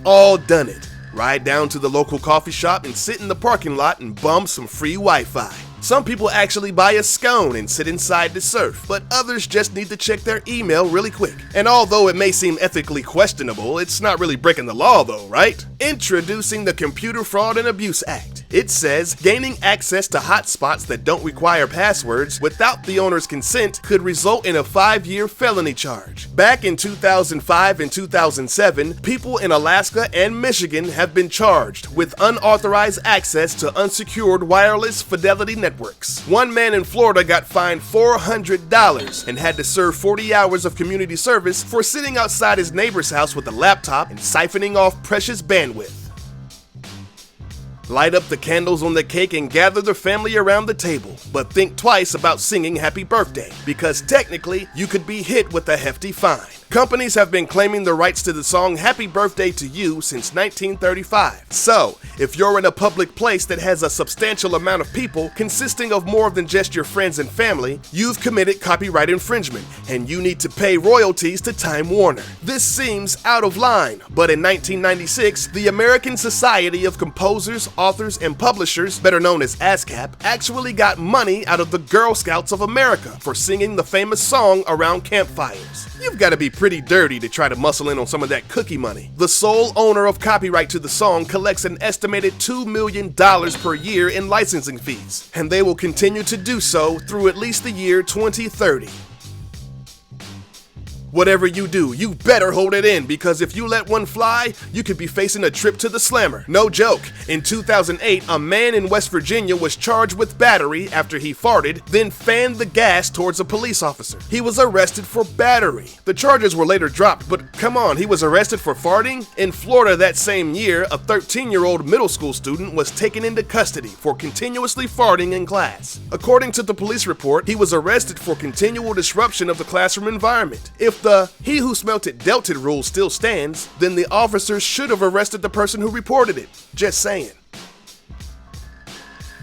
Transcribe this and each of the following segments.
all done it. Ride down to the local coffee shop and sit in the parking lot and bum some free Wi-Fi. Some people actually buy a scone and sit inside to surf, but others just need to check their email really quick. And although it may seem ethically questionable, it's not really breaking the law though, right? Introducing the Computer Fraud and Abuse Act. It says gaining access to hotspots that don't require passwords without the owner's consent could result in a 5-year felony charge. Back in 2005 and 2007, people in Alaska and Michigan have been charged with unauthorized access to unsecured wireless fidelity networks. One man in Florida got fined $400 and had to serve 40 hours of community service for sitting outside his neighbor's house with a laptop and siphoning off precious bandwidth. Light up the candles on the cake and gather the family around the table, but think twice about singing happy birthday, because technically you could be hit with a hefty fine. Companies have been claiming the rights to the song Happy Birthday to You since 1935. So, if you're in a public place that has a substantial amount of people consisting of more than just your friends and family, you've committed copyright infringement and you need to pay royalties to Time Warner. This seems out of line, but in 1996, the American Society of Composers, Authors, and Publishers, better known as ASCAP, actually got money out of the Girl Scouts of America for singing the famous song around campfires. You've got to be pretty dirty to try to muscle in on some of that cookie money. The sole owner of copyright to the song collects an estimated $2 million per year in licensing fees, and they will continue to do so through at least the year 2030. Whatever you do, you better hold it in, because if you let one fly, you could be facing a trip to the slammer. No joke. In 2008, a man in West Virginia was charged with battery after he farted, then fanned the gas towards a police officer. He was arrested for battery. The charges were later dropped, but come on, he was arrested for farting? In Florida that same year, a 13-year-old middle school student was taken into custody for continuously farting in class. According to the police report, he was arrested for continual disruption of the classroom environment. If the "he who smelt it dealt it" rule still stands, then the officers should have arrested the person who reported it. Just saying.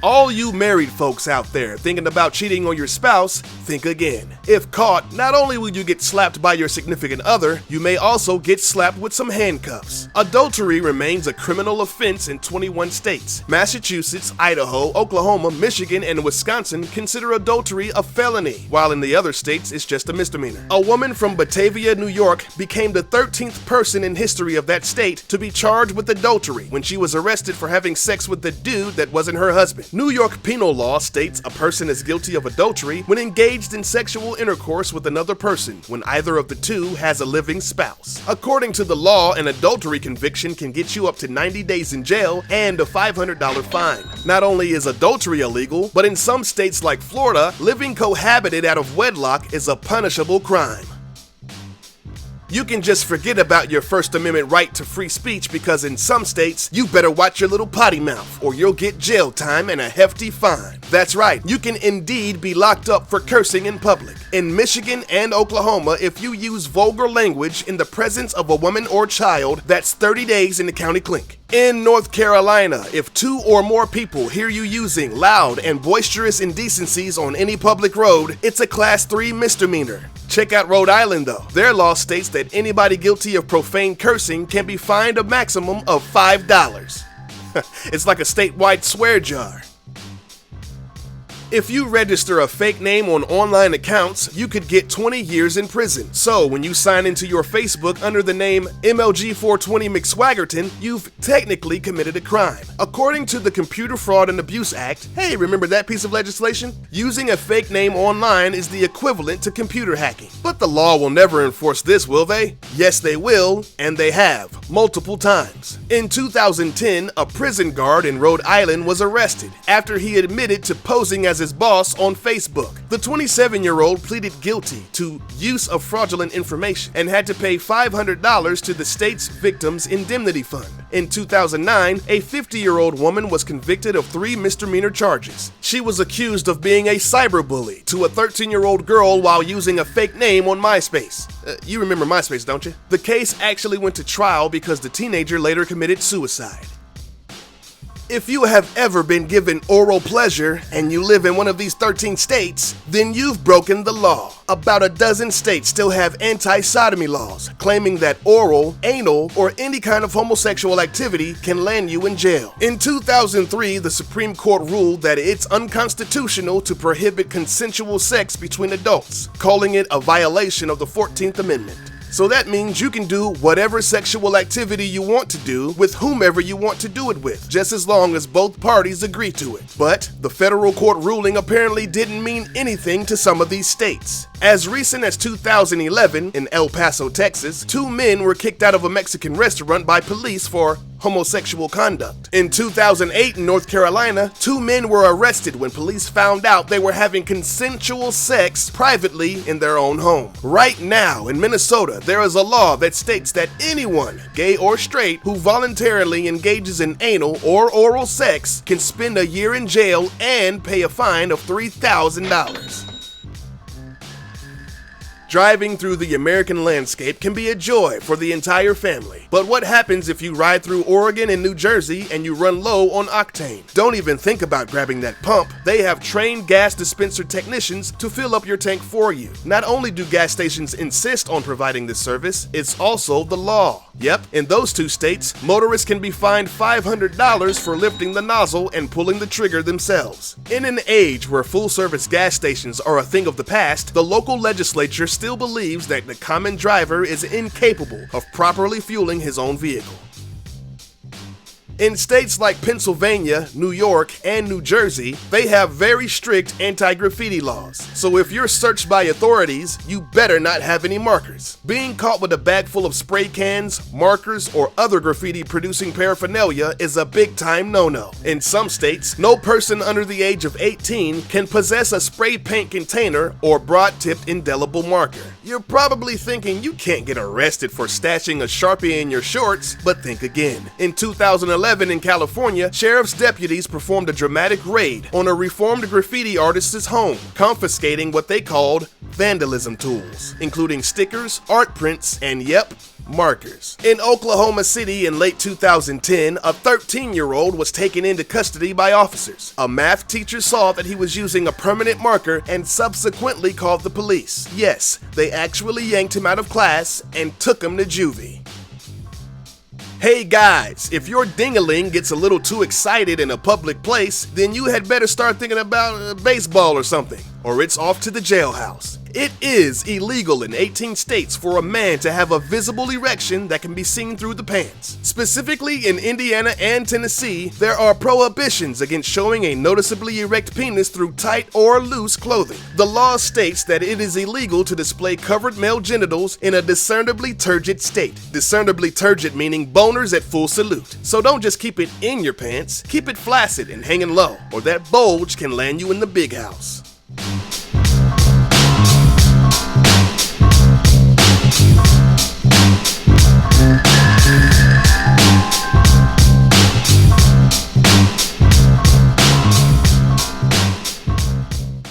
All you married folks out there thinking about cheating on your spouse, think again. If caught, not only will you get slapped by your significant other, you may also get slapped with some handcuffs. Adultery remains a criminal offense in 21 states. Massachusetts, Idaho, Oklahoma, Michigan, and Wisconsin consider adultery a felony, while in the other states it's just a misdemeanor. A woman from Batavia, New York became the 13th person in history of that state to be charged with adultery when she was arrested for having sex with a dude that wasn't her husband. New York penal law states a person is guilty of adultery when engaged in sexual intercourse with another person when either of the two has a living spouse. According to the law, an adultery conviction can get you up to 90 days in jail and a $500 fine. Not only is adultery illegal, but in some states like Florida, living cohabited out of wedlock is a punishable crime. You can just forget about your First Amendment right to free speech, because in some states, you better watch your little potty mouth or you'll get jail time and a hefty fine. That's right, you can indeed be locked up for cursing in public. In Michigan and Oklahoma, if you use vulgar language in the presence of a woman or child, that's 30 days in the county clink. In North Carolina, if 2 or more people hear you using loud and boisterous indecencies on any public road, it's a Class 3 misdemeanor. Check out Rhode Island though. Their law states that anybody guilty of profane cursing can be fined a maximum of $5. It's like a statewide swear jar. If you register a fake name on online accounts, you could get 20 years in prison. So when you sign into your Facebook under the name MLG420 McSwaggerton, you've technically committed a crime. According to the Computer Fraud and Abuse Act, hey, remember that piece of legislation? Using a fake name online is the equivalent to computer hacking. But the law will never enforce this, will they? Yes, they will, and they have, multiple times. In 2010, a prison guard in Rhode Island was arrested after he admitted to posing as his boss on Facebook. The 27-year-old pleaded guilty to use of fraudulent information and had to pay $500 to the state's Victims Indemnity Fund. In 2009, a 50-year-old woman was convicted of 3 misdemeanor charges. She was accused of being a cyberbully to a 13-year-old girl while using a fake name on MySpace. You remember MySpace, don't you? The case actually went to trial because the teenager later committed suicide. If you have ever been given oral pleasure and you live in one of these 13 states, then you've broken the law. About a dozen states still have anti-sodomy laws, claiming that oral, anal, or any kind of homosexual activity can land you in jail. In 2003, the Supreme Court ruled that it's unconstitutional to prohibit consensual sex between adults, calling it a violation of the 14th Amendment. So that means you can do whatever sexual activity you want to do with whomever you want to do it with, just as long as both parties agree to it. But the federal court ruling apparently didn't mean anything to some of these states. As recent as 2011, in El Paso, Texas, 2 men were kicked out of a Mexican restaurant by police for homosexual conduct. In 2008 in North Carolina, 2 men were arrested when police found out they were having consensual sex privately in their own home. Right now, in Minnesota, there is a law that states that anyone, gay or straight, who voluntarily engages in anal or oral sex can spend a year in jail and pay a fine of $3,000. Driving through the American landscape can be a joy for the entire family. But what happens if you ride through Oregon and New Jersey and you run low on octane? Don't even think about grabbing that pump. They have trained gas dispenser technicians to fill up your tank for you. Not only do gas stations insist on providing this service, it's also the law. Yep, in those 2 states, motorists can be fined $500 for lifting the nozzle and pulling the trigger themselves. In an age where full-service gas stations are a thing of the past, the local legislature still believes that the common driver is incapable of properly fueling his own vehicle. In states like Pennsylvania, New York, and New Jersey, they have very strict anti-graffiti laws. So if you're searched by authorities, you better not have any markers. Being caught with a bag full of spray cans, markers, or other graffiti-producing paraphernalia is a big-time no-no. In some states, no person under the age of 18 can possess a spray paint container or broad-tipped indelible marker. You're probably thinking you can't get arrested for stashing a Sharpie in your shorts, but think again. In 2011, in California, sheriff's deputies performed a dramatic raid on a reformed graffiti artist's home, confiscating what they called vandalism tools, including stickers, art prints, and yep, markers. In Oklahoma City in late 2010, a 13-year-old was taken into custody by officers. A math teacher saw that he was using a permanent marker and subsequently called the police. Yes, they actually yanked him out of class and took him to juvie. Hey guys, if your ding-a-ling gets a little too excited in a public place, then you had better start thinking about baseball or something, or it's off to the jailhouse. It is illegal in 18 states for a man to have a visible erection that can be seen through the pants. Specifically in Indiana and Tennessee, there are prohibitions against showing a noticeably erect penis through tight or loose clothing. The law states that it is illegal to display covered male genitals in a discernibly turgid state. Discernibly turgid meaning boners at full salute. So don't just keep it in your pants, keep it flaccid and hanging low, or that bulge can land you in the big house.